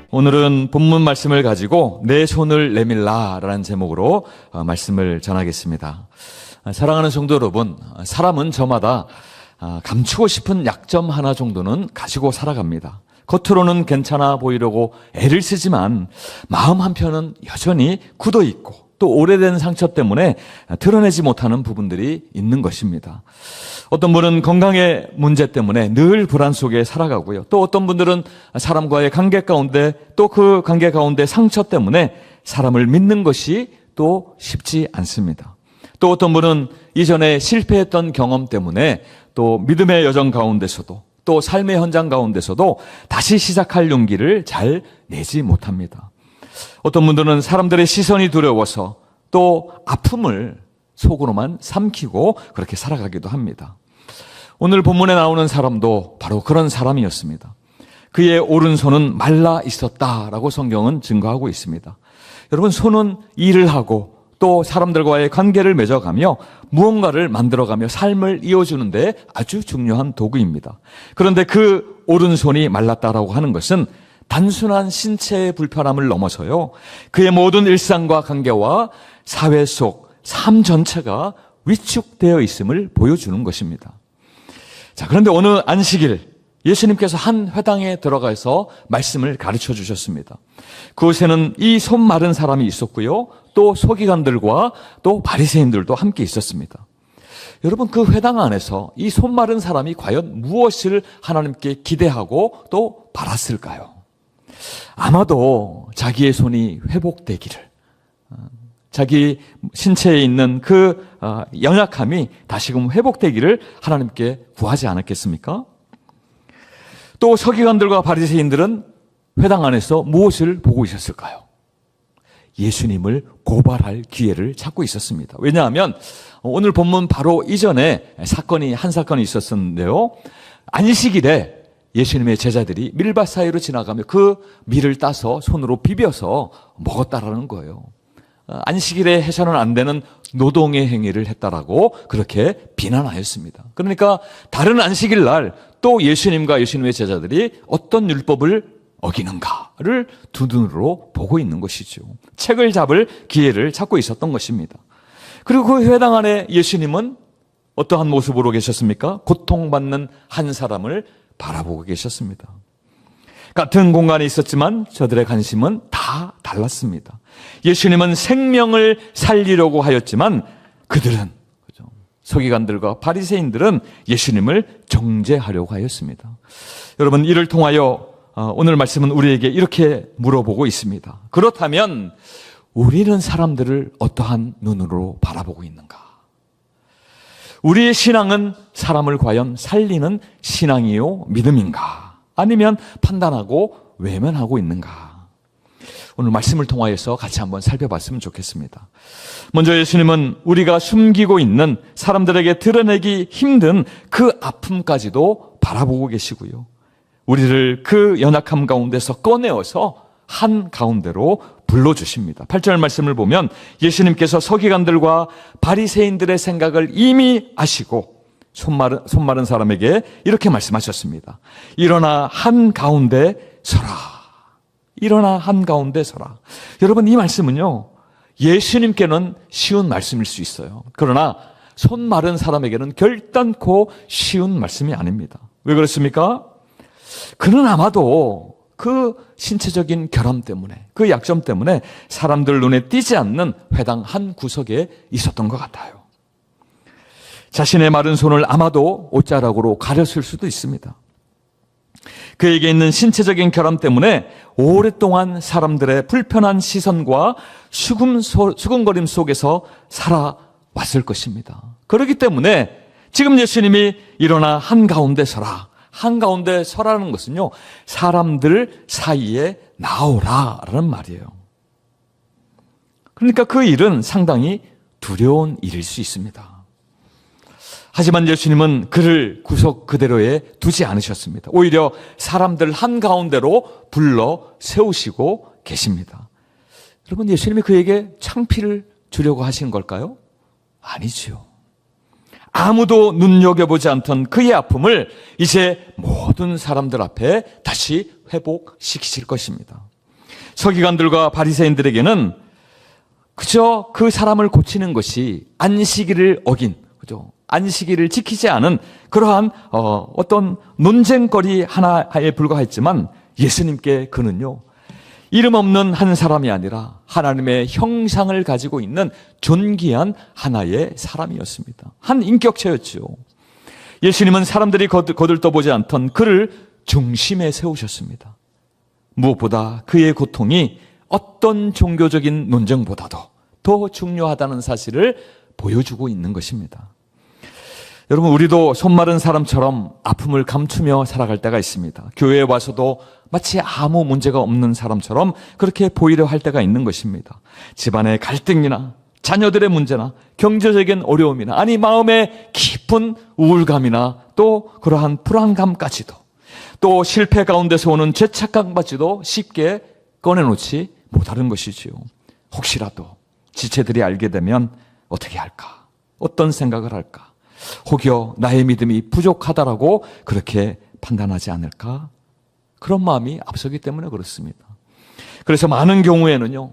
오늘은 본문 말씀을 가지고 내 손을 내밀라라는 제목으로 말씀을 전하겠습니다. 사랑하는 성도 여러분, 사람은 저마다 감추고 싶은 약점 하나 정도는 가지고 살아갑니다. 겉으로는 괜찮아 보이려고 애를 쓰지만 마음 한편은 여전히 굳어있고 또 오래된 상처 때문에 드러내지 못하는 부분들이 있는 것입니다. 어떤 분은 건강의 문제 때문에 늘 불안 속에 살아가고요. 또 어떤 분들은 사람과의 관계 가운데 또 그 관계 가운데 상처 때문에 사람을 믿는 것이 또 쉽지 않습니다. 또 어떤 분은 이전에 실패했던 경험 때문에 또 믿음의 여정 가운데서도 또 삶의 현장 가운데서도 다시 시작할 용기를 잘 내지 못합니다. 어떤 분들은 사람들의 시선이 두려워서 또 아픔을 속으로만 삼키고 그렇게 살아가기도 합니다. 오늘 본문에 나오는 사람도 바로 그런 사람이었습니다. 그의 오른손은 말라 있었다라고 성경은 증거하고 있습니다. 여러분, 손은 일을 하고 또 사람들과의 관계를 맺어가며 무언가를 만들어가며 삶을 이어주는 데 아주 중요한 도구입니다. 그런데 그 오른손이 말랐다라고 하는 것은 단순한 신체의 불편함을 넘어서요, 그의 모든 일상과 관계와 사회 속 삶 전체가 위축되어 있음을 보여주는 것입니다. 자, 그런데 어느 안식일 예수님께서 한 회당에 들어가서 말씀을 가르쳐 주셨습니다. 그곳에는 이 손 마른 사람이 있었고요, 또 서기관들과 또 바리새인들도 함께 있었습니다. 여러분, 그 회당 안에서 이 손 마른 사람이 과연 무엇을 하나님께 기대하고 또 바랐을까요? 아마도 자기의 손이 회복되기를, 자기 신체에 있는 그 연약함이 다시금 회복되기를 하나님께 구하지 않았겠습니까? 또 서기관들과 바리새인들은 회당 안에서 무엇을 보고 있었을까요? 예수님을 고발할 기회를 찾고 있었습니다. 왜냐하면 오늘 본문 바로 이전에 한 사건이 있었는데요. 안식일에 예수님의 제자들이 밀밭 사이로 지나가며 그 밀을 따서 손으로 비벼서 먹었다라는 거예요. 안식일에 해서는 안 되는 노동의 행위를 했다라고 그렇게 비난하였습니다. 그러니까 다른 안식일 날 또 예수님과 예수님의 제자들이 어떤 율법을 어기는가를 두 눈으로 보고 있는 것이죠. 책을 잡을 기회를 찾고 있었던 것입니다. 그리고 그 회당 안에 예수님은 어떠한 모습으로 계셨습니까? 고통받는 한 사람을 바라보고 계셨습니다. 같은 공간에 있었지만 저들의 관심은 다 달랐습니다. 예수님은 생명을 살리려고 하였지만 그들은, 서기관들과 바리새인들은 예수님을 정죄하려고 하였습니다. 여러분, 이를 통하여 오늘 말씀은 우리에게 이렇게 물어보고 있습니다. 그렇다면 우리는 사람들을 어떠한 눈으로 바라보고 있는가? 우리의 신앙은 사람을 과연 살리는 신앙이요, 믿음인가? 아니면 판단하고 외면하고 있는가? 오늘 말씀을 통하여서 같이 한번 살펴봤으면 좋겠습니다. 먼저 예수님은 우리가 숨기고 있는 사람들에게 드러내기 힘든 그 아픔까지도 바라보고 계시고요, 우리를 그 연약함 가운데서 꺼내어서 한 가운데로 불러주십니다. 8절 말씀을 보면 예수님께서 서기관들과 바리새인들의 생각을 이미 아시고 손 마른 사람에게 이렇게 말씀하셨습니다. 일어나 한가운데 서라. 일어나 한가운데 서라. 여러분, 이 말씀은요, 예수님께는 쉬운 말씀일 수 있어요. 그러나 손 마른 사람에게는 결단코 쉬운 말씀이 아닙니다. 왜 그렇습니까? 그는 아마도 그 신체적인 결함 때문에, 그 약점 때문에 사람들 눈에 띄지 않는 회당 한 구석에 있었던 것 같아요. 자신의 마른 손을 아마도 옷자락으로 가렸을 수도 있습니다. 그에게 있는 신체적인 결함 때문에 오랫동안 사람들의 불편한 시선과 수군거림 속에서 살아왔을 것입니다. 그렇기 때문에 지금 예수님이 일어나 한가운데 서라. 한가운데 서라는 것은요, 사람들 사이에 나오라라는 말이에요. 그러니까 그 일은 상당히 두려운 일일 수 있습니다. 하지만 예수님은 그를 구석 그대로에 두지 않으셨습니다. 오히려 사람들 한가운데로 불러 세우시고 계십니다. 여러분, 예수님이 그에게 창피를 주려고 하신 걸까요? 아니지요. 아무도 눈여겨보지 않던 그의 아픔을 이제 모든 사람들 앞에 다시 회복시키실 것입니다. 서기관들과 바리새인들에게는 그저 그 사람을 고치는 것이 안식일을 어긴, 그죠? 안식일을 지키지 않은 그러한 어떤 논쟁거리 하나에 불과했지만 예수님께 그는요, 이름 없는 한 사람이 아니라 하나님의 형상을 가지고 있는 존귀한 하나의 사람이었습니다. 한 인격체였죠. 예수님은 사람들이 거들떠보지 않던 그를 중심에 세우셨습니다. 무엇보다 그의 고통이 어떤 종교적인 논쟁보다도 더 중요하다는 사실을 보여주고 있는 것입니다. 여러분, 우리도 손 마른 사람처럼 아픔을 감추며 살아갈 때가 있습니다. 교회에 와서도 마치 아무 문제가 없는 사람처럼 그렇게 보이려 할 때가 있는 것입니다. 집안의 갈등이나 자녀들의 문제나 경제적인 어려움이나, 아니 마음의 깊은 우울감이나 또 그러한 불안감까지도, 또 실패 가운데서 오는 죄책감까지도 쉽게 꺼내놓지 못하는 것이지요. 혹시라도 지체들이 알게 되면 어떻게 할까? 어떤 생각을 할까? 혹여 나의 믿음이 부족하다라고 그렇게 판단하지 않을까? 그런 마음이 앞서기 때문에 그렇습니다. 그래서 많은 경우에는요,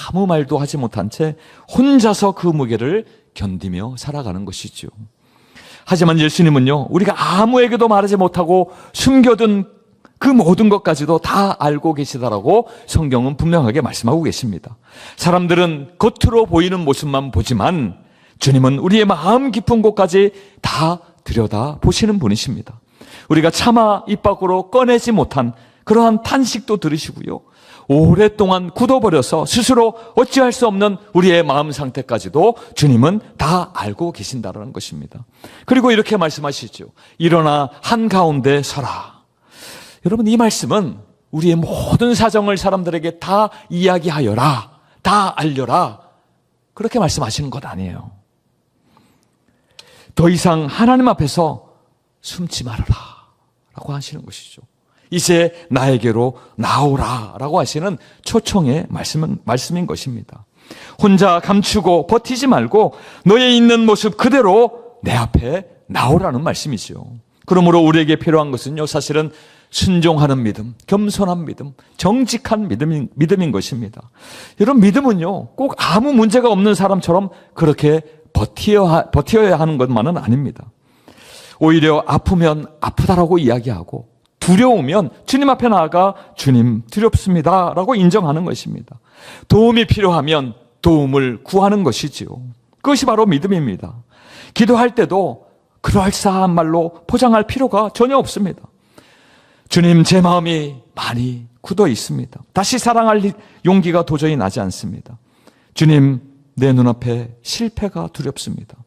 아무 말도 하지 못한 채 혼자서 그 무게를 견디며 살아가는 것이죠. 하지만 예수님은요, 우리가 아무에게도 말하지 못하고 숨겨둔 그 모든 것까지도 다 알고 계시다라고 성경은 분명하게 말씀하고 계십니다. 사람들은 겉으로 보이는 모습만 보지만 주님은 우리의 마음 깊은 곳까지 다 들여다 보시는 분이십니다. 우리가 차마 입 밖으로 꺼내지 못한 그러한 탄식도 들으시고요, 오랫동안 굳어버려서 스스로 어찌할 수 없는 우리의 마음 상태까지도 주님은 다 알고 계신다는 것입니다. 그리고 이렇게 말씀하시죠. 일어나 한가운데 서라. 여러분, 이 말씀은 우리의 모든 사정을 사람들에게 다 이야기하여라, 다 알려라, 그렇게 말씀하시는 것 아니에요. 더 이상 하나님 앞에서 숨지 말아라 라고 하시는 것이죠. 이제 나에게로 나오라 라고 하시는 초청의 말씀인 것입니다. 혼자 감추고 버티지 말고 너의 있는 모습 그대로 내 앞에 나오라는 말씀이죠. 그러므로 우리에게 필요한 것은요, 사실은 순종하는 믿음, 겸손한 믿음, 정직한 믿음인 것입니다. 여러분, 믿음은요, 꼭 아무 문제가 없는 사람처럼 그렇게 버텨야 하는 것만은 아닙니다. 오히려 아프면 아프다라고 이야기하고, 두려우면 주님 앞에 나아가 주님 두렵습니다 라고 인정하는 것입니다. 도움이 필요하면 도움을 구하는 것이지요. 그것이 바로 믿음입니다. 기도할 때도 그럴싸한 말로 포장할 필요가 전혀 없습니다. 주님, 제 마음이 많이 굳어 있습니다. 다시 사랑할 용기가 도저히 나지 않습니다. 주님, 내 눈앞에 실패가 두렵습니다.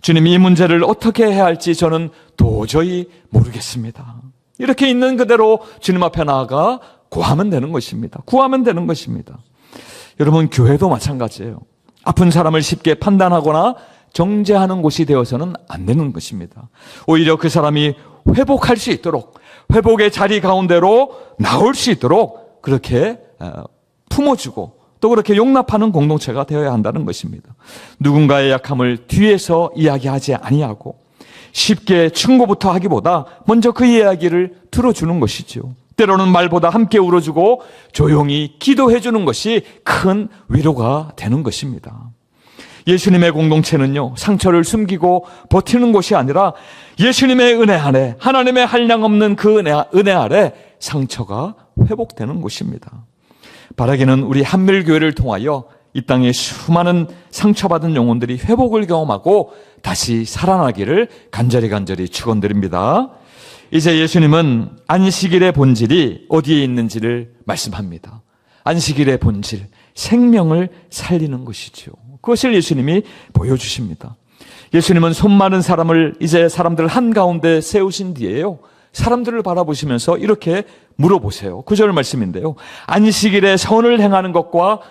주님, 이 문제를 어떻게 해야 할지 저는 도저히 모르겠습니다. 이렇게 있는 그대로 주님 앞에 나아가 구하면 되는 것입니다. 구하면 되는 것입니다. 여러분, 교회도 마찬가지예요. 아픈 사람을 쉽게 판단하거나 정죄하는 곳이 되어서는 안 되는 것입니다. 오히려 그 사람이 회복할 수 있도록, 회복의 자리 가운데로 나올 수 있도록 그렇게 품어주고 또 그렇게 용납하는 공동체가 되어야 한다는 것입니다. 누군가의 약함을 뒤에서 이야기하지 아니하고 쉽게 충고부터 하기보다 먼저 그 이야기를 들어주는 것이죠. 때로는 말보다 함께 울어주고 조용히 기도해주는 것이 큰 위로가 되는 것입니다. 예수님의 공동체는요, 상처를 숨기고 버티는 곳이 아니라 예수님의 은혜 안에, 하나님의 한량없는 그 은혜 아래 상처가 회복되는 곳입니다. 바라기는 우리 한밀교회를 통하여 이 땅에 수많은 상처받은 영혼들이 회복을 경험하고 다시 살아나기를 간절히 축원드립니다. 이제 예수님은 안식일의 본질이 어디에 있는지를 말씀합니다. 안식일의 본질, 생명을 살리는 것이죠. 그것을 예수님이 보여주십니다. 예수님은 손 많은 사람을 이제 사람들 한가운데 세우신 뒤에요, 사람들을 바라보시면서 이렇게 물어보세요. 9절 말씀인데요, 안식일에 선을 행하는 것과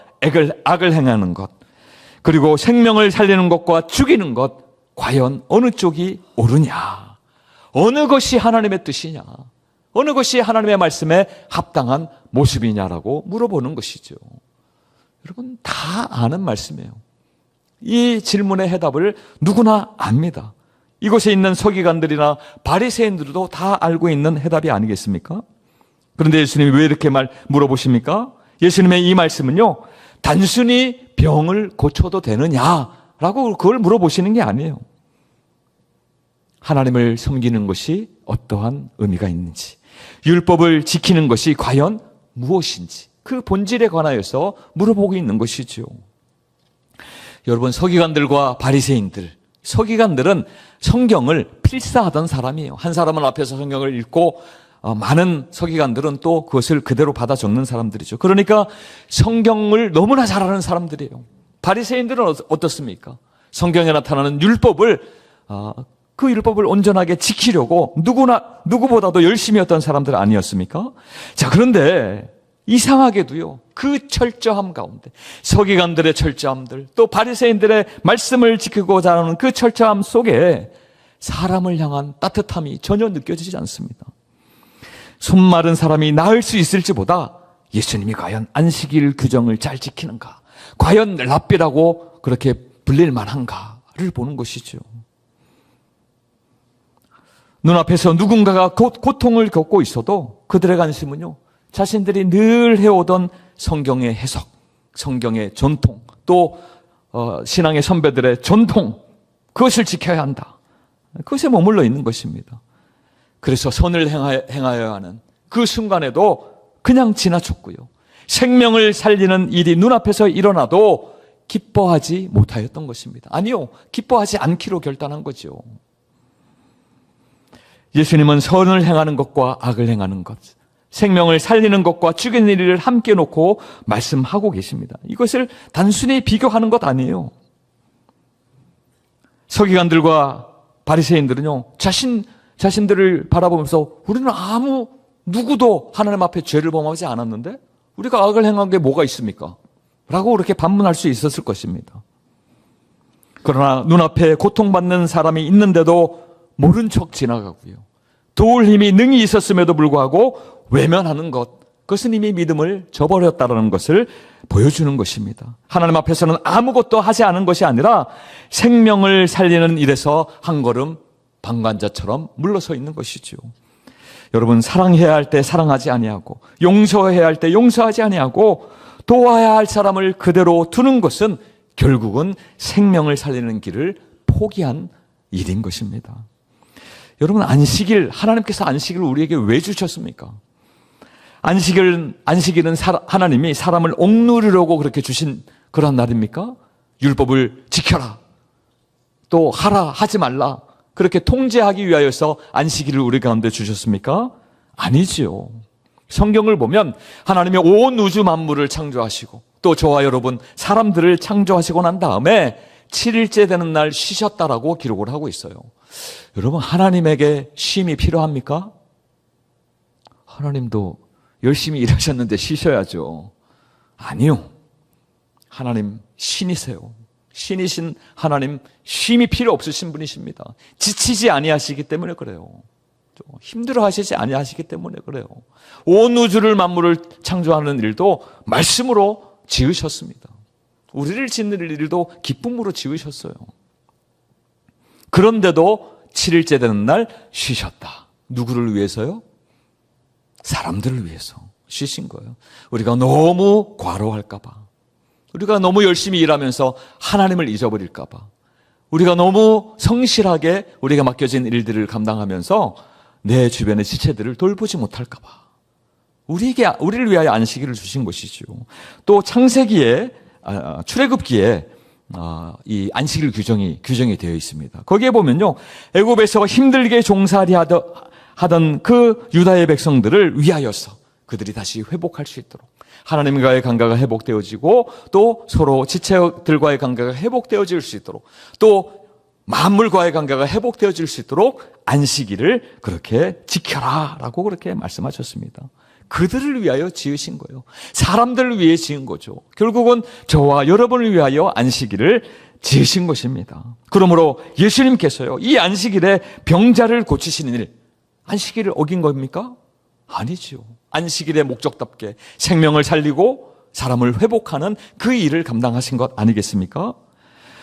악을 행하는 것, 그리고 생명을 살리는 것과 죽이는 것, 과연 어느 쪽이 옳으냐? 어느 것이 하나님의 뜻이냐? 어느 것이 하나님의 말씀에 합당한 모습이냐라고 물어보는 것이죠. 여러분, 다 아는 말씀이에요. 이 질문의 해답을 누구나 압니다. 이곳에 있는 서기관들이나 바리새인들도 다 알고 있는 해답이 아니겠습니까? 그런데 예수님이 왜 이렇게 물어보십니까? 예수님의 이 말씀은요, 단순히 병을 고쳐도 되느냐라고 그걸 물어보시는 게 아니에요. 하나님을 섬기는 것이 어떠한 의미가 있는지, 율법을 지키는 것이 과연 무엇인지, 그 본질에 관하여서 물어보고 있는 것이죠. 여러분, 서기관들과 바리새인들, 서기관들은 성경을 필사하던 사람이에요. 한 사람은 앞에서 성경을 읽고 많은 서기관들은 또 그것을 그대로 받아 적는 사람들이죠. 그러니까 성경을 너무나 잘 아는 사람들이에요. 바리새인들은 어떻습니까? 성경에 나타나는 율법을 그 율법을 온전하게 지키려고 누구보다도 열심히 했던 사람들 아니었습니까? 자, 그런데 이상하게도요, 그 철저함 가운데, 서기관들의 철저함들, 또 바리새인들의 말씀을 지키고자 하는 그 철저함 속에 사람을 향한 따뜻함이 전혀 느껴지지 않습니다. 손 마른 사람이 나을 수 있을지보다 예수님이 과연 안식일 규정을 잘 지키는가, 과연 랍비라고 그렇게 불릴 만한가를 보는 것이죠. 눈앞에서 누군가가 고통을 겪고 있어도 그들의 관심은요, 자신들이 늘 해오던 성경의 해석, 성경의 전통, 또 신앙의 선배들의 전통, 그것을 지켜야 한다, 그것에 머물러 있는 것입니다. 그래서 선을 행하여야 하는 그 순간에도 그냥 지나쳤고요, 생명을 살리는 일이 눈앞에서 일어나도 기뻐하지 못하였던 것입니다. 아니요, 기뻐하지 않기로 결단한 거죠. 예수님은 선을 행하는 것과 악을 행하는 것, 생명을 살리는 것과 죽이는 일을 함께 놓고 말씀하고 계십니다. 이것을 단순히 비교하는 것 아니에요. 서기관들과 바리새인들은요, 자신들을 바라보면서 우리는 누구도 하나님 앞에 죄를 범하지 않았는데 우리가 악을 행한 게 뭐가 있습니까? 라고 그렇게 반문할 수 있었을 것입니다. 그러나 눈앞에 고통받는 사람이 있는데도 모른 척 지나가고요, 도울 힘이 능히 있었음에도 불구하고 외면하는 것, 그것은 이미 믿음을 저버렸다는 것을 보여주는 것입니다. 하나님 앞에서는 아무것도 하지 않은 것이 아니라 생명을 살리는 일에서 한 걸음 방관자처럼 물러서 있는 것이죠. 여러분, 사랑해야 할 때 사랑하지 아니하고, 용서해야 할 때 용서하지 아니하고, 도와야 할 사람을 그대로 두는 것은 결국은 생명을 살리는 길을 포기한 일인 것입니다. 여러분, 하나님께서 안식일을 우리에게 왜 주셨습니까? 안식일은 하나님이 사람을 억누르려고 그렇게 주신 그런 날입니까? 율법을 지켜라, 또 하지 말라, 그렇게 통제하기 위하여서 안식일을 우리 가운데 주셨습니까? 아니지요. 성경을 보면 하나님이 온 우주 만물을 창조하시고 또 저와 여러분 사람들을 창조하시고 난 다음에 7일째 되는 날 쉬셨다라고 기록을 하고 있어요. 여러분, 하나님에게 쉼이 필요합니까? 하나님도 열심히 일하셨는데 쉬셔야죠. 아니요. 하나님 신이세요. 신이신 하나님, 쉼이 필요 없으신 분이십니다. 지치지 아니하시기 때문에 그래요. 힘들어 하시지 아니하시기 때문에 그래요. 온 우주를 만물을 창조하는 일도 말씀으로 지으셨습니다. 우리를 짓는 일도 기쁨으로 지으셨어요. 그런데도 7일째 되는 날 쉬셨다. 누구를 위해서요? 사람들을 위해서 쉬신 거예요. 우리가 너무 과로할까 봐, 우리가 너무 열심히 일하면서 하나님을 잊어버릴까 봐, 우리가 너무 성실하게 우리가 맡겨진 일들을 감당하면서 내 주변의 지체들을 돌보지 못할까 봐, 우리를 위하여 안식일을 주신 것이죠. 또 창세기에 출애굽기에 이 안식일 규정이 되어 있습니다. 거기에 보면요, 애굽에서 힘들게 종살이 하던 그 유다의 백성들을 위하여서 그들이 다시 회복할 수 있도록, 하나님과의 관계가 회복되어지고 또 서로 지체들과의 관계가 회복되어질 수 있도록, 또 만물과의 관계가 회복되어질 수 있도록 안식일을 그렇게 지켜라 라고 그렇게 말씀하셨습니다. 그들을 위하여 지으신 거예요. 사람들을 위해 지은 거죠. 결국은 저와 여러분을 위하여 안식일을 지으신 것입니다. 그러므로 예수님께서요, 이 안식일에 병자를 고치시는 일, 안식일을 어긴 겁니까? 아니죠. 안식일의 목적답게 생명을 살리고 사람을 회복하는 그 일을 감당하신 것 아니겠습니까?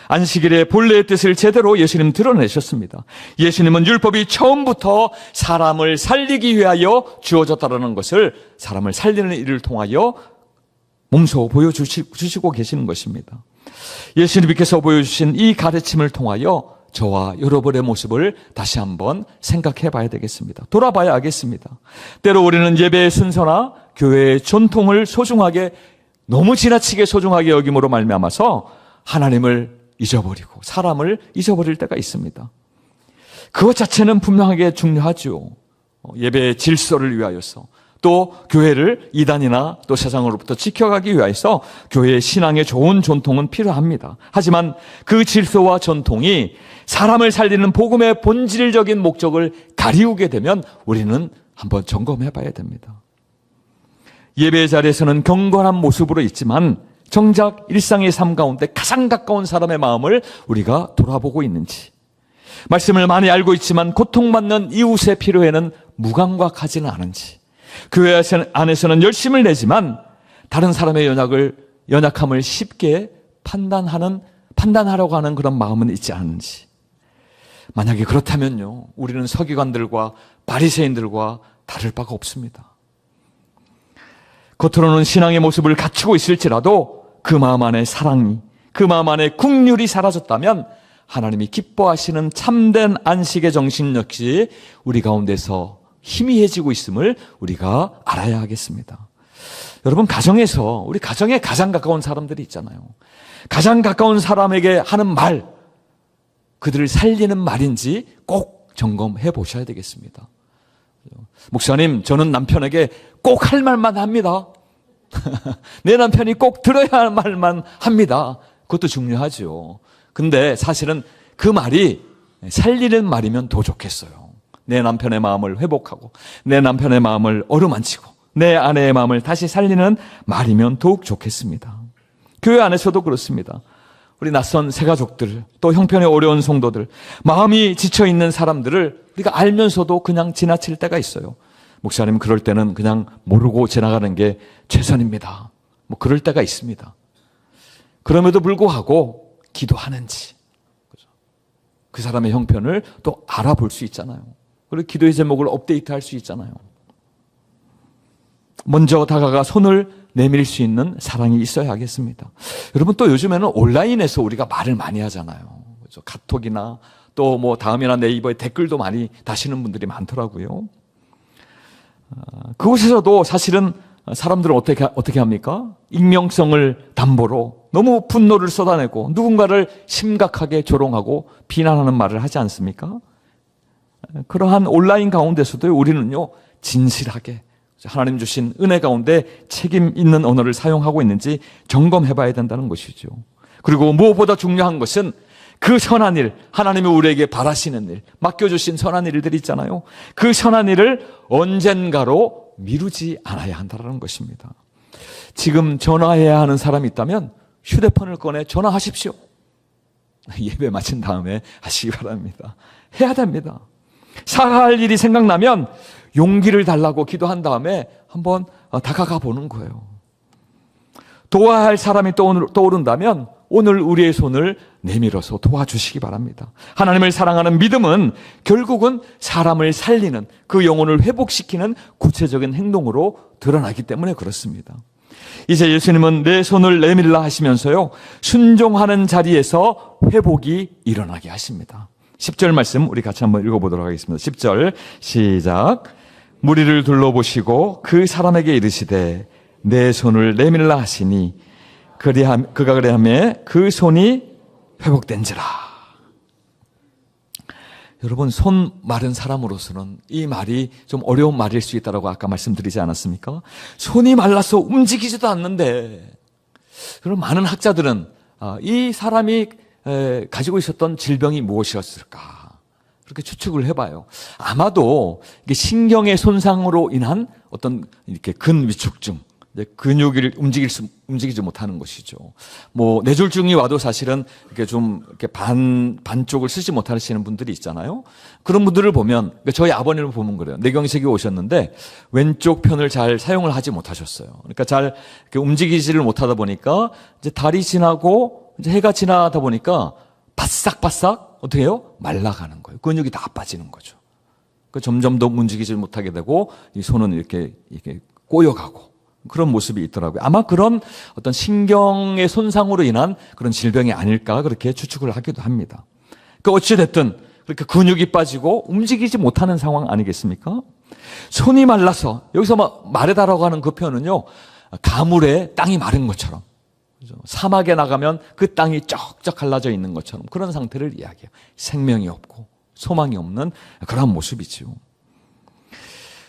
안식일의 본래의 뜻을 제대로 예수님 드러내셨습니다. 예수님은 율법이 처음부터 사람을 살리기 위하여 주어졌다는 것을 사람을 살리는 일을 통하여 몸소 보여주시고 계시는 것입니다. 예수님께서 보여주신 이 가르침을 통하여 저와 여러분의 모습을 다시 한번 생각해 봐야 되겠습니다. 돌아봐야 하겠습니다. 때로 우리는 예배의 순서나 교회의 전통을 소중하게, 너무 지나치게 소중하게 여김으로 말미암아서 하나님을 잊어버리고 사람을 잊어버릴 때가 있습니다. 그것 자체는 분명하게 중요하죠. 예배의 질서를 위하여서, 또 교회를 이단이나 또 세상으로부터 지켜가기 위해서 교회의 신앙의 좋은 전통은 필요합니다. 하지만 그 질서와 전통이 사람을 살리는 복음의 본질적인 목적을 가리우게 되면 우리는 한번 점검해 봐야 됩니다. 예배의 자리에서는 경건한 모습으로 있지만 정작 일상의 삶 가운데 가장 가까운 사람의 마음을 우리가 돌아보고 있는지, 말씀을 많이 알고 있지만 고통받는 이웃의 필요에는 무감각하지는 않은지, 교회 안에서는 열심을 내지만 다른 사람의 연약함을 쉽게 판단하려고 하는 그런 마음은 있지 않은지. 만약에 그렇다면요, 우리는 서기관들과 바리새인들과 다를 바가 없습니다. 겉으로는 신앙의 모습을 갖추고 있을지라도 그 마음 안에 사랑이, 그 마음 안에 긍휼이 사라졌다면 하나님이 기뻐하시는 참된 안식의 정신 역시 우리 가운데서 희미해지고 있음을 우리가 알아야 하겠습니다. 여러분, 가정에서 우리 가정에 가장 가까운 사람들이 있잖아요. 가장 가까운 사람에게 하는 말, 그들을 살리는 말인지 꼭 점검해 보셔야 되겠습니다. 목사님, 저는 남편에게 꼭 할 말만 합니다. 내 남편이 꼭 들어야 할 말만 합니다. 그것도 중요하죠. 근데 사실은 그 말이 살리는 말이면 더 좋겠어요. 내 남편의 마음을 회복하고 내 남편의 마음을 어루만지고 내 아내의 마음을 다시 살리는 말이면 더욱 좋겠습니다. 교회 안에서도 그렇습니다. 우리 낯선 새가족들, 또 형편이 어려운 성도들, 마음이 지쳐있는 사람들을 우리가 알면서도 그냥 지나칠 때가 있어요. 목사님, 그럴 때는 그냥 모르고 지나가는 게 최선입니다. 뭐 그럴 때가 있습니다. 그럼에도 불구하고 기도하는지, 그 사람의 형편을 또 알아볼 수 있잖아요. 그리고 기도의 제목을 업데이트할 수 있잖아요. 먼저 다가가 손을 내밀 수 있는 사랑이 있어야 하겠습니다. 여러분, 또 요즘에는 온라인에서 우리가 말을 많이 하잖아요. 그렇죠? 카톡이나 또 뭐 다음이나 네이버에 댓글도 많이 다시는 분들이 많더라고요. 그곳에서도 사실은 사람들은 어떻게 합니까? 익명성을 담보로 너무 분노를 쏟아내고 누군가를 심각하게 조롱하고 비난하는 말을 하지 않습니까? 그러한 온라인 가운데서도 우리는요, 진실하게 하나님 주신 은혜 가운데 책임 있는 언어를 사용하고 있는지 점검해 봐야 된다는 것이죠. 그리고 무엇보다 중요한 것은 그 선한 일, 하나님이 우리에게 바라시는 일, 맡겨주신 선한 일들이 있잖아요. 그 선한 일을 언젠가로 미루지 않아야 한다는 것입니다. 지금 전화해야 하는 사람이 있다면 휴대폰을 꺼내 전화하십시오. 예배 마친 다음에 하시기 바랍니다. 해야 됩니다. 사과할 일이 생각나면 용기를 달라고 기도한 다음에 한번 다가가 보는 거예요. 도와야 할 사람이 떠오른다면 오늘 우리의 손을 내밀어서 도와주시기 바랍니다. 하나님을 사랑하는 믿음은 결국은 사람을 살리는, 그 영혼을 회복시키는 구체적인 행동으로 드러나기 때문에 그렇습니다. 이제 예수님은 내 손을 내밀라 하시면서요, 순종하는 자리에서 회복이 일어나게 하십니다. 10절 말씀 우리 같이 한번 읽어보도록 하겠습니다. 10절 시작. 무리를 둘러보시고 그 사람에게 이르시되 내 손을 내밀라 하시니 그가 그리하매 그 손이 회복된지라. 여러분, 손 마른 사람으로서는 이 말이 좀 어려운 말일 수 있다고 아까 말씀드리지 않았습니까? 손이 말라서 움직이지도 않는데, 그럼 많은 학자들은 이 사람이 가지고 있었던 질병이 무엇이었을까? 그렇게 추측을 해봐요. 아마도 이게 신경의 손상으로 인한 어떤 이렇게 근위축증, 근육을 움직이지 못하는 것이죠. 뭐 뇌졸중이 와도 사실은 이렇게 좀 이렇게 반쪽을 쓰지 못하시는 분들이 있잖아요. 그런 분들을 보면, 저희 아버님을 보면 그래요. 뇌경색이 오셨는데 왼쪽 편을 잘 사용을 하지 못하셨어요. 그러니까 잘 이렇게 움직이지를 못하다 보니까 이제 달이 지나고 이제 해가 지나다 보니까 바싹바싹 어떻게 해요? 말라가는 거예요. 근육이 다 빠지는 거죠. 점점 더 움직이지 못하게 되고 이 손은 이렇게 꼬여가고 그런 모습이 있더라고요. 아마 그런 어떤 신경의 손상으로 인한 그런 질병이 아닐까 그렇게 추측을 하기도 합니다. 어찌됐든 그렇게 근육이 빠지고 움직이지 못하는 상황 아니겠습니까? 손이 말라서 여기서 마르다라고 하는 그 표현은요, 가물에 땅이 마른 것처럼, 사막에 나가면 그 땅이 쩍쩍 갈라져 있는 것처럼 그런 상태를 이야기해요. 생명이 없고 소망이 없는 그런 모습이지요.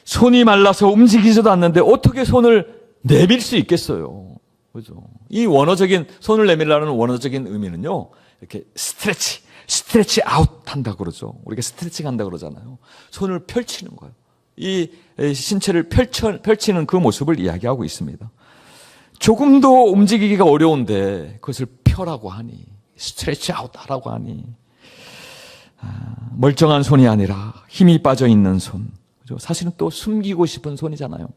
손이 말라서 움직이지도 않는데 어떻게 손을 내밀 수 있겠어요? 그죠? 이 손을 내밀라는 원어적인 의미는요, 이렇게 스트레치 아웃 한다 그러죠. 우리가 스트레칭 한다 그러잖아요. 손을 펼치는 거예요. 이 신체를 펼치는 그 모습을 이야기하고 있습니다. 조금도 움직이기가 어려운데 그것을 펴라고 하니, 스트레치 아웃 하라고 하니, 멀쩡한 손이 아니라 힘이 빠져 있는 손. 그죠? 사실은 또 숨기고 싶은 손이잖아요.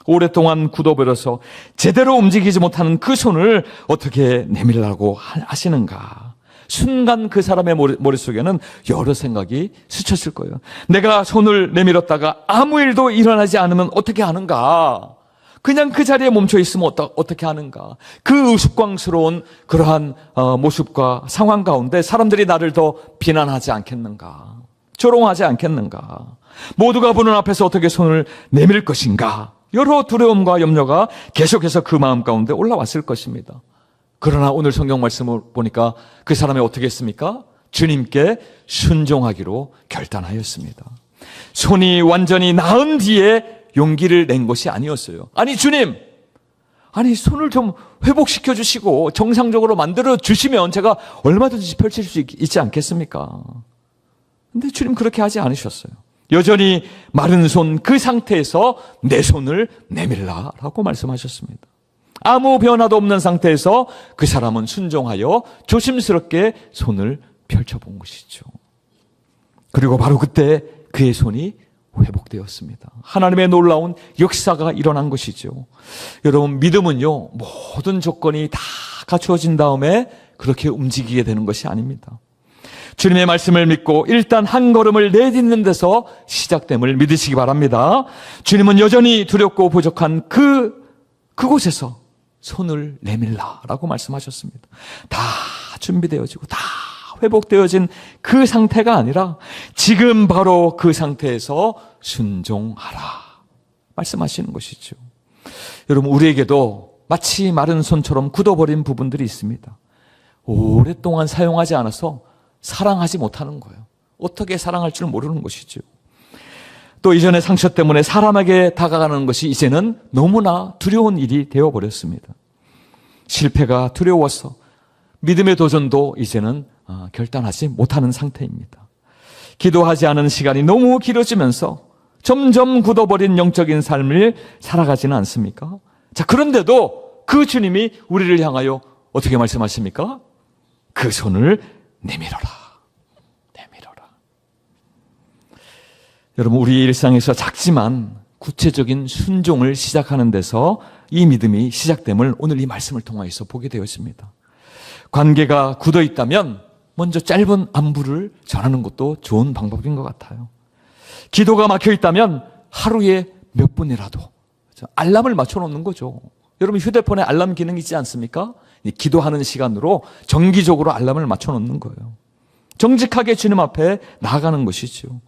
오랫동안 굳어버려서 제대로 움직이지 못하는 그 손을 어떻게 내밀라고 하시는가. 순간 그 사람의 머릿속에는 여러 생각이 스쳤을 거예요. 내가 손을 내밀었다가 아무 일도 일어나지 않으면 어떻게 하는가. 그냥 그 자리에 멈춰 있으면 어떻게 하는가. 그 우스꽝스러운 그러한 모습과 상황 가운데 사람들이 나를 더 비난하지 않겠는가. 조롱하지 않겠는가. 모두가 보는 앞에서 어떻게 손을 내밀 것인가. 여러 두려움과 염려가 계속해서 그 마음 가운데 올라왔을 것입니다. 그러나 오늘 성경 말씀을 보니까 그 사람이 어떻게 했습니까? 주님께 순종하기로 결단하였습니다. 손이 완전히 나은 뒤에 용기를 낸 것이 아니었어요. 아니 주님, 손을 좀 회복시켜 주시고 정상적으로 만들어 주시면 제가 얼마든지 펼칠 수 있지 않겠습니까? 근데 주님 그렇게 하지 않으셨어요. 여전히 마른 손 그 상태에서 내 손을 내밀라라고 말씀하셨습니다. 아무 변화도 없는 상태에서 그 사람은 순종하여 조심스럽게 손을 펼쳐본 것이죠. 그리고 바로 그때 그의 손이 회복되었습니다. 하나님의 놀라운 역사가 일어난 것이죠. 여러분, 믿음은요, 모든 조건이 다 갖추어진 다음에 그렇게 움직이게 되는 것이 아닙니다. 주님의 말씀을 믿고 일단 한 걸음을 내딛는 데서 시작됨을 믿으시기 바랍니다. 주님은 여전히 두렵고 부족한 그곳에서 손을 내밀라라고 말씀하셨습니다. 다 준비되어지고 다 회복되어진 그 상태가 아니라 지금 바로 그 상태에서 순종하라 말씀하시는 것이죠. 여러분, 우리에게도 마치 마른 손처럼 굳어버린 부분들이 있습니다. 오랫동안 사용하지 않아서 사랑하지 못하는 거예요. 어떻게 사랑할 줄 모르는 것이죠. 또 이전의 상처 때문에 사람에게 다가가는 것이 이제는 너무나 두려운 일이 되어버렸습니다. 실패가 두려워서 믿음의 도전도 이제는 결단하지 못하는 상태입니다. 기도하지 않은 시간이 너무 길어지면서 점점 굳어버린 영적인 삶을 살아가지는 않습니까? 자, 그런데도 그 주님이 우리를 향하여 어떻게 말씀하십니까? 그 손을 내밀어라. 여러분, 우리 일상에서 작지만 구체적인 순종을 시작하는 데서 이 믿음이 시작됨을 오늘 이 말씀을 통해서 보게 되었습니다. 관계가 굳어 있다면 먼저 짧은 안부를 전하는 것도 좋은 방법인 것 같아요. 기도가 막혀 있다면 하루에 몇 분이라도 알람을 맞춰 놓는 거죠. 여러분, 휴대폰에 알람 기능이 있지 않습니까? 기도하는 시간으로 정기적으로 알람을 맞춰 놓는 거예요. 정직하게 주님 앞에 나아가는 것이죠.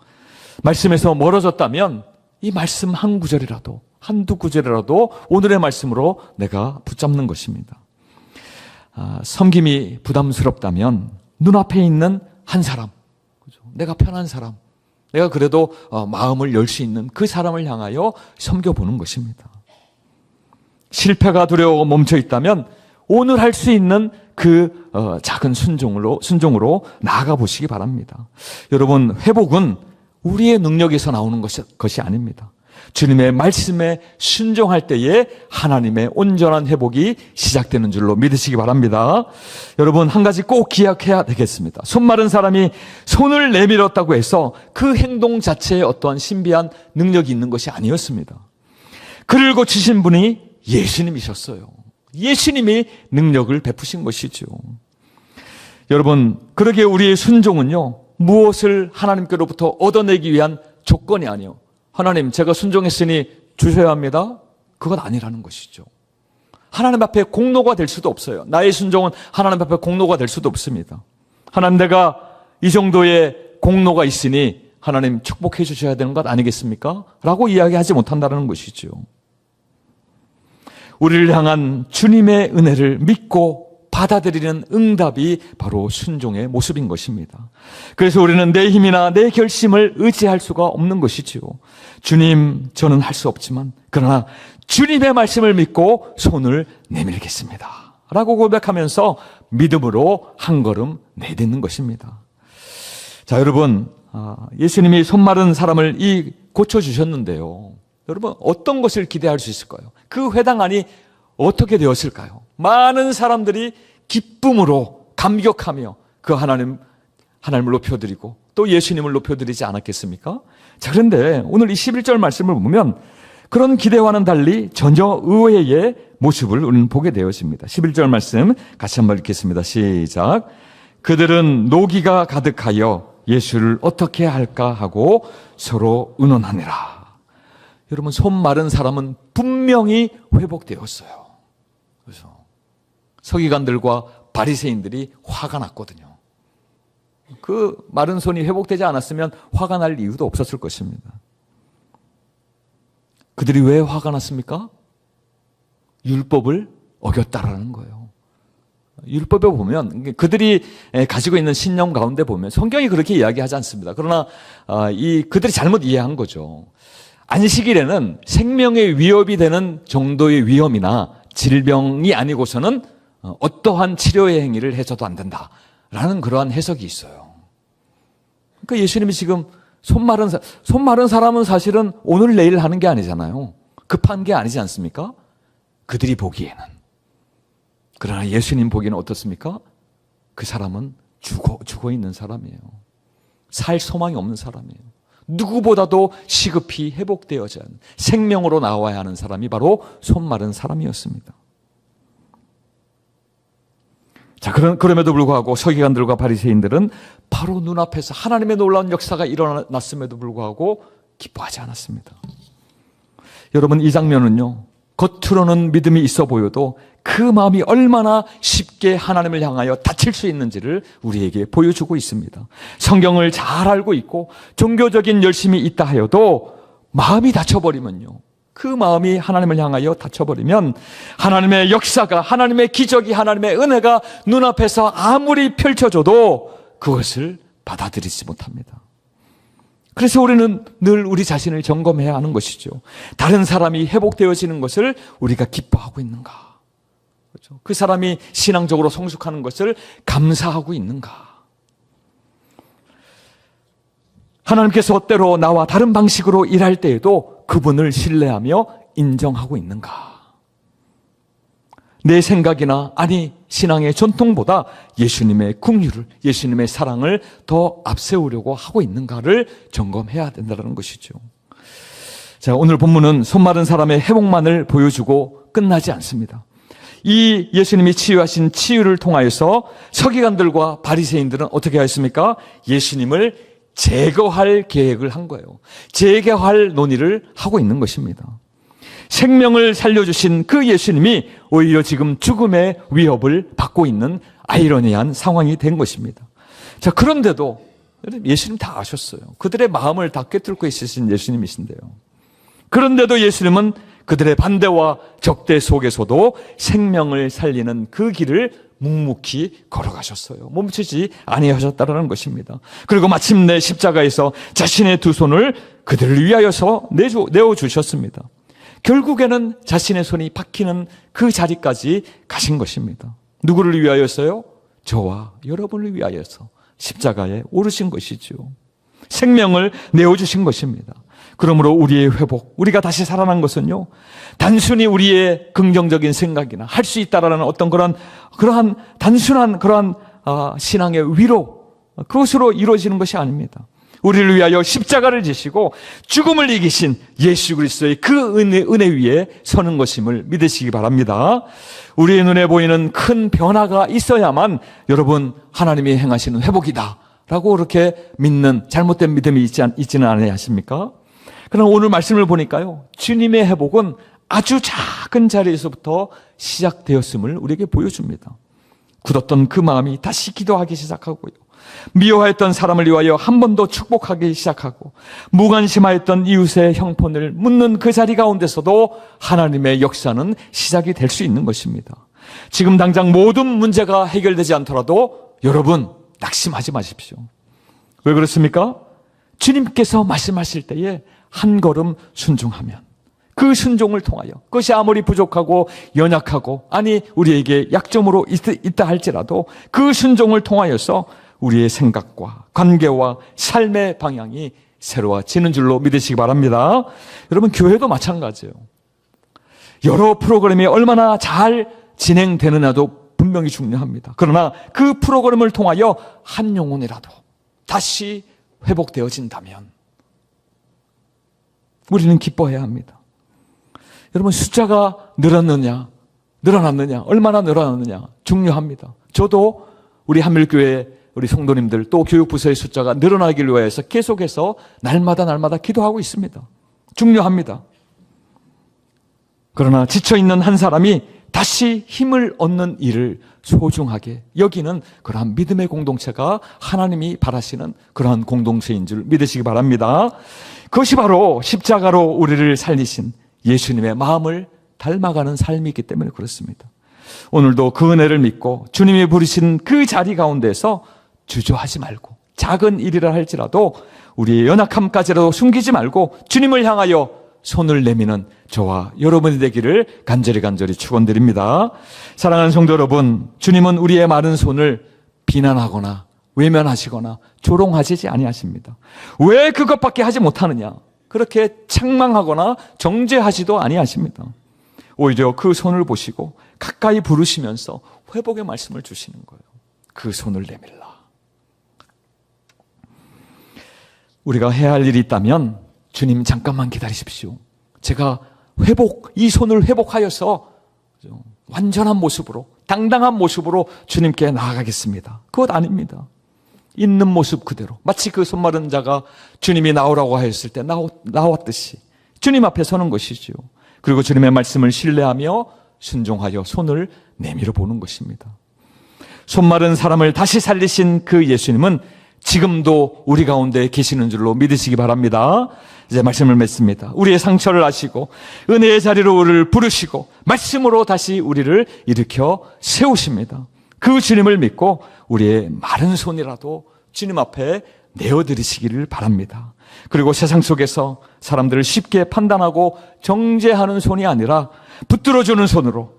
말씀에서 멀어졌다면 이 말씀 한 구절이라도, 한두 구절이라도 오늘의 말씀으로 내가 붙잡는 것입니다. 섬김이 부담스럽다면 눈앞에 있는 한 사람, 내가 편한 사람, 내가 그래도 마음을 열 수 있는 그 사람을 향하여 섬겨보는 것입니다. 실패가 두려워 멈춰 있다면 오늘 할 수 있는 그 작은 순종으로 나아가 보시기 바랍니다. 여러분, 회복은 우리의 능력에서 나오는 것이 아닙니다. 주님의 말씀에 순종할 때에 하나님의 온전한 회복이 시작되는 줄로 믿으시기 바랍니다. 여러분, 한 가지 꼭 기억해야 되겠습니다. 손 마른 사람이 손을 내밀었다고 해서 그 행동 자체에 어떠한 신비한 능력이 있는 것이 아니었습니다. 그를 고치신 분이 예수님이셨어요. 예수님이 능력을 베푸신 것이죠. 여러분, 그러기에 우리의 순종은요, 무엇을 하나님께로부터 얻어내기 위한 조건이 아니요. 하나님, 제가 순종했으니 주셔야 합니다. 그건 아니라는 것이죠. 하나님 앞에 공로가 될 수도 없어요. 나의 순종은 하나님 앞에 공로가 될 수도 없습니다. 하나님, 내가 이 정도의 공로가 있으니 하나님 축복해 주셔야 되는 것 아니겠습니까? 라고 이야기하지 못한다는 것이죠. 우리를 향한 주님의 은혜를 믿고 받아들이는 응답이 바로 순종의 모습인 것입니다. 그래서 우리는 내 힘이나 내 결심을 의지할 수가 없는 것이지요. 주님, 저는 할 수 없지만 그러나 주님의 말씀을 믿고 손을 내밀겠습니다 라고 고백하면서 믿음으로 한 걸음 내딛는 것입니다. 자, 여러분, 예수님이 손 마른 사람을 고쳐주셨는데요. 여러분, 어떤 것을 기대할 수 있을까요? 그 회당 안이 어떻게 되었을까요? 많은 사람들이 기쁨으로 감격하며 그 하나님을 높여드리고 또 예수님을 높여드리지 않았겠습니까? 자, 그런데 오늘 이 11절 말씀을 보면 그런 기대와는 달리 전혀 의외의 모습을 우리는 보게 되었습니다. 11절 말씀 같이 한번 읽겠습니다. 시작. 그들은 노기가 가득하여 예수를 어떻게 할까 하고 서로 의논하니라. 여러분, 손 마른 사람은 분명히 회복되었어요. 그래서 서기관들과 바리새인들이 화가 났거든요. 그 마른 손이 회복되지 않았으면 화가 날 이유도 없었을 것입니다. 그들이 왜 화가 났습니까? 율법을 어겼다라는 거예요. 율법에 보면 그들이 가지고 있는 신념 가운데 보면 성경이 그렇게 이야기하지 않습니다. 그러나 그들이 잘못 이해한 거죠. 안식일에는 생명의 위협이 되는 정도의 위험이나 질병이 아니고서는 어떠한 치료의 행위를 해서도 안 된다라는 그러한 해석이 있어요. 그러니까 예수님이 지금 손 마른 사람은 사실은 오늘 내일 하는 게 아니잖아요. 급한 게 아니지 않습니까? 그들이 보기에는. 그러나 예수님 보기에는 어떻습니까? 그 사람은 죽어 있는 사람이에요. 살 소망이 없는 사람이에요. 누구보다도 시급히 회복되어져야 하는, 생명으로 나와야 하는 사람이 바로 손 마른 사람이었습니다. 자, 그럼에도 불구하고 서기관들과 바리새인들은 바로 눈앞에서 하나님의 놀라운 역사가 일어났음에도 불구하고 기뻐하지 않았습니다. 여러분, 이 장면은요, 겉으로는 믿음이 있어 보여도 그 마음이 얼마나 쉽게 하나님을 향하여 다칠 수 있는지를 우리에게 보여주고 있습니다. 성경을 잘 알고 있고 종교적인 열심이 있다 하여도 마음이 다쳐버리면요, 그 마음이 하나님을 향하여 다쳐버리면 하나님의 역사가, 하나님의 기적이, 하나님의 은혜가 눈앞에서 아무리 펼쳐져도 그것을 받아들이지 못합니다. 그래서 우리는 늘 우리 자신을 점검해야 하는 것이죠. 다른 사람이 회복되어지는 것을 우리가 기뻐하고 있는가? 그렇죠? 그 사람이 신앙적으로 성숙하는 것을 감사하고 있는가? 하나님께서 때로 나와 다른 방식으로 일할 때에도 그분을 신뢰하며 인정하고 있는가? 내 생각이나 아니 신앙의 전통보다 예수님의 긍휼을, 예수님의 사랑을 더 앞세우려고 하고 있는가를 점검해야 된다는 것이죠. 자, 오늘 본문은 손 마른 사람의 회복만을 보여주고 끝나지 않습니다. 이 예수님이 치유하신 치유를 통하여서 서기관들과 바리새인들은 어떻게 하였습니까? 예수님을 제거할 계획을 한 거예요. 제거할 논의를 하고 있는 것입니다. 생명을 살려주신 그 예수님이 오히려 지금 죽음의 위협을 받고 있는 아이러니한 상황이 된 것입니다. 자, 그런데도 예수님 다 아셨어요. 그들의 마음을 다 꿰뚫고 있으신 예수님이신데요. 그런데도 예수님은 그들의 반대와 적대 속에서도 생명을 살리는 그 길을 묵묵히 걸어가셨어요. 멈추지 아니하셨다는 것입니다. 그리고 마침내 십자가에서 자신의 두 손을 그들을 위하여서 내어주셨습니다. 결국에는 자신의 손이 박히는 그 자리까지 가신 것입니다. 누구를 위하여서요? 저와 여러분을 위하여서 십자가에 오르신 것이죠. 생명을 내어주신 것입니다. 그러므로 우리의 회복, 우리가 다시 살아난 것은요, 단순히 우리의 긍정적인 생각이나 할 수 있다라는 어떤 그러한 단순한 그러한 신앙의 위로, 그것으로 이루어지는 것이 아닙니다. 우리를 위하여 십자가를 지시고 죽음을 이기신 예수 그리스도의 그 은혜 위에 서는 것임을 믿으시기 바랍니다. 우리의 눈에 보이는 큰 변화가 있어야만 여러분 하나님이 행하시는 회복이다 라고 그렇게 믿는 잘못된 믿음이 있지는 않아야 하십니까? 그러나 오늘 말씀을 보니까요, 주님의 회복은 아주 작은 자리에서부터 시작되었음을 우리에게 보여줍니다. 굳었던 그 마음이 다시 기도하기 시작하고요, 미워했던 사람을 위하여 한 번 더 축복하기 시작하고, 무관심하였던 이웃의 형편을 묻는 그 자리 가운데서도 하나님의 역사는 시작이 될 수 있는 것입니다. 지금 당장 모든 문제가 해결되지 않더라도 여러분 낙심하지 마십시오. 왜 그렇습니까? 주님께서 말씀하실 때에 한 걸음 순종하면 그 순종을 통하여, 그것이 아무리 부족하고 연약하고 아니 우리에게 약점으로 있다 할지라도 그 순종을 통하여서 우리의 생각과 관계와 삶의 방향이 새로워지는 줄로 믿으시기 바랍니다. 여러분, 교회도 마찬가지예요. 여러 프로그램이 얼마나 잘 진행되느냐도 분명히 중요합니다. 그러나 그 프로그램을 통하여 한 영혼이라도 다시 회복되어진다면 우리는 기뻐해야 합니다. 여러분, 숫자가 늘어났느냐, 얼마나 늘어났느냐 중요합니다. 저도 우리 한밀교회 우리 성도님들 또 교육부서의 숫자가 늘어나기를 위해서 계속해서 날마다 기도하고 있습니다. 중요합니다. 그러나 지쳐있는 한 사람이 다시 힘을 얻는 일을 소중하게 여기는 그러한 믿음의 공동체가 하나님이 바라시는 그러한 공동체인 줄 믿으시기 바랍니다. 그것이 바로 십자가로 우리를 살리신 예수님의 마음을 닮아가는 삶이기 때문에 그렇습니다. 오늘도 그 은혜를 믿고 주님이 부르신 그 자리 가운데서 주저하지 말고, 작은 일이라 할지라도 우리의 연약함까지라도 숨기지 말고 주님을 향하여 손을 내미는 저와 여러분이 되기를 간절히 축원드립니다. 사랑하는 성도 여러분, 주님은 우리의 마른 손을 비난하거나 외면하시거나 조롱하시지 아니하십니다. 왜 그것밖에 하지 못하느냐, 그렇게 책망하거나 정죄하지도 아니하십니다. 오히려 그 손을 보시고 가까이 부르시면서 회복의 말씀을 주시는 거예요. 그 손을 내밀라. 우리가 해야 할 일이 있다면 주님 잠깐만 기다리십시오. 제가 이 손을 회복하여서 완전한 모습으로, 당당한 모습으로 주님께 나아가겠습니다. 그것 아닙니다. 있는 모습 그대로, 마치 그 손마른 자가 주님이 나오라고 하였을 때 나왔듯이 주님 앞에 서는 것이지요. 그리고 주님의 말씀을 신뢰하며 순종하여 손을 내밀어 보는 것입니다. 손마른 사람을 다시 살리신 그 예수님은 지금도 우리 가운데 계시는 줄로 믿으시기 바랍니다. 이제 말씀을 맺습니다. 우리의 상처를 아시고 은혜의 자리로 우리를 부르시고 말씀으로 다시 우리를 일으켜 세우십니다. 그 주님을 믿고 우리의 마른 손이라도 주님 앞에 내어드리시기를 바랍니다. 그리고 세상 속에서 사람들을 쉽게 판단하고 정죄하는 손이 아니라 붙들어주는 손으로,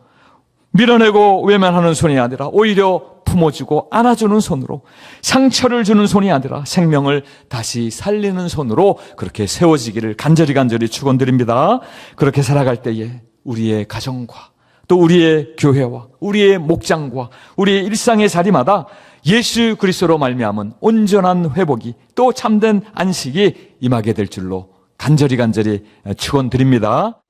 밀어내고 외면하는 손이 아니라 오히려 품어주고 안아주는 손으로, 상처를 주는 손이 아니라 생명을 다시 살리는 손으로 그렇게 세워지기를 간절히 축원드립니다. 그렇게 살아갈 때에 우리의 가정과 또 우리의 교회와 우리의 목장과 우리의 일상의 자리마다 예수 그리스도로 말미암은 온전한 회복이 또 참된 안식이 임하게 될 줄로 간절히 축원드립니다.